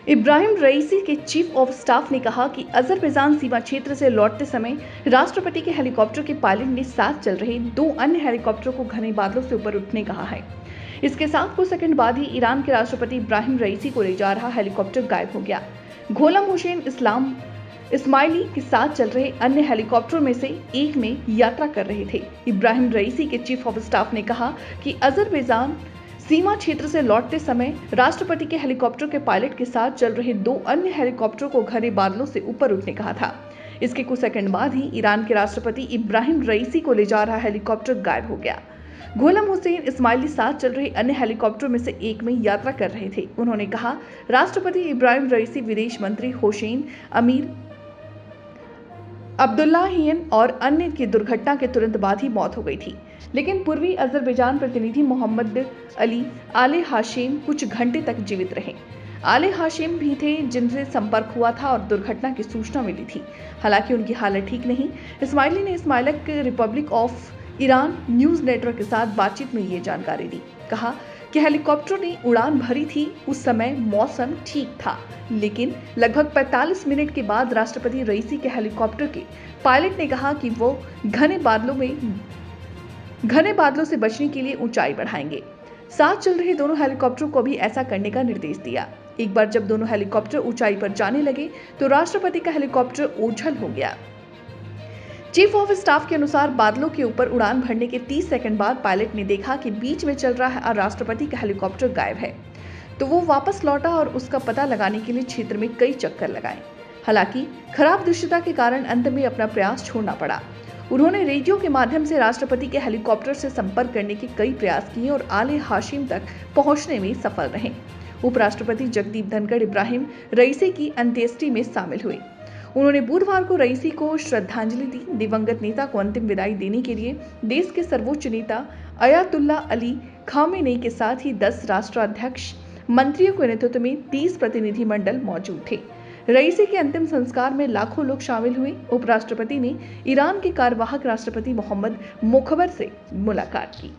इब्राहिम रईसी के chief of staff ने कहा कि अजरबैजान सीमा क्षेत्र से लौटते समय राष्ट्रपति के हेलीकॉप्टर के पायलट ने साथ चल रहे 2 अन्य हेलीकॉप्टरों को घने बादलों से ऊपर उठने कहा है। इसके साथ कुछ सेकंड बाद ही ईरान के राष्ट्रपति इब्राहिम रईसी को ले जा रहा हेलीकॉप्टर गायब हो गया। गोलाम हुसैन इस्माइली के साथ चल रहे अन्य हेलीकॉप्टरों में से एक में यात्रा कर रहे थे। इब्राहिम रईसी के चीफ ऑफ स्टाफ ने कहा कि अजरबैजान सीमा क्षेत्र से लौटते समय राष्ट्रपति के हेलीकॉप्टर के पायलट के साथ चल रहे 2 अन्य हेलीकॉप्टरों को घने बादलों से ऊपर उठने कहा था। इसके कुछ सेकंड बाद ही ईरान के राष्ट्रपति इब्राहिम रईसी को ले जा रहा हेलीकॉप्टर गायब हो गया। गोलाम हुसैन इस्माइली साथ चल रहे अन्य हेलीकॉप्टरों में से एक में यात्रा कर रहे थे। उन्होंने कहा, राष्ट्रपति इब्राहिम रईसी, विदेश मंत्री हुसैन अमीर अब्दुल्लाहियन और अन्य की दुर्घटना के तुरंत बाद ही मौत हो गई थी। लेकिन पूर्वी अजरबैजान प्रतिनिधि मोहम्मद अली आले हाशिम कुछ घंटे तक जीवित रहे। आले हाशिम भी थे जिनसे संपर्क हुआ था और दुर्घटना की सूचना मिली थी। हालांकि उनकी हालत ठीक नहीं। इस्माइली ने Islamic Republic of Iran News Network के साथ बातचीत में ये जानकारी दी। कहा कि हेलीकॉप्टर ने उड़ान भरी थी, उस समय मौसम ठीक था, लेकिन लगभग 45 मिनट के बाद राष्ट्रपति रईसी के हेलीकॉप्टर के पायलट ने कहा कि वो घने बादलों से बचने के लिए ऊंचाई बढ़ाएंगे। साथ चल रहे दोनों हेलीकॉप्टरों को भी ऐसा करने का निर्देश दिया। एक बार जब दोनों हेलीकॉप्टर ऊंचाई पर जाने लगे तो राष्ट्रपति का हेलीकॉप्टर ओझल हो गया। चीफ ऑफ स्टाफ के अनुसार बादलों के ऊपर उड़ान भरने के 30 सेकंड बाद पायलट ने देखा कि बीच में चल रहा राष्ट्रपति का हेलीकॉप्टर गायब है, तो वो वापस लौटा और उसका पता लगाने के लिए क्षेत्र में कई चक्कर लगाए। हालांकि खराब दृश्यता के कारण अंत में अपना प्रयास छोड़ना पड़ा। उन्होंने रेडियो के माध्यम से राष्ट्रपति के हेलीकॉप्टर से संपर्क करने के कई प्रयास किए और आले हाशिम तक पहुंचने में सफल रहे। उपराष्ट्रपति जगदीप धनखड़ इब्राहिम रईसी की अंत्येष्टि में शामिल हुए। उन्होंने बुधवार को रईसी को श्रद्धांजलि दी। दिवंगत नेता को अंतिम विदाई देने के लिए देश के सर्वोच्च नेता अयातुल्ला अली खामेनेई के साथ ही 10 राष्ट्राध्यक्ष मंत्रियों के नेतृत्व में 30 प्रतिनिधिमंडल मौजूद थे। रईसी के अंतिम संस्कार में लाखों लोग शामिल हुए। उपराष्ट्रपति ने ईरान के कार्यवाहक राष्ट्रपति मोहम्मद मोखबर से मुलाकात की।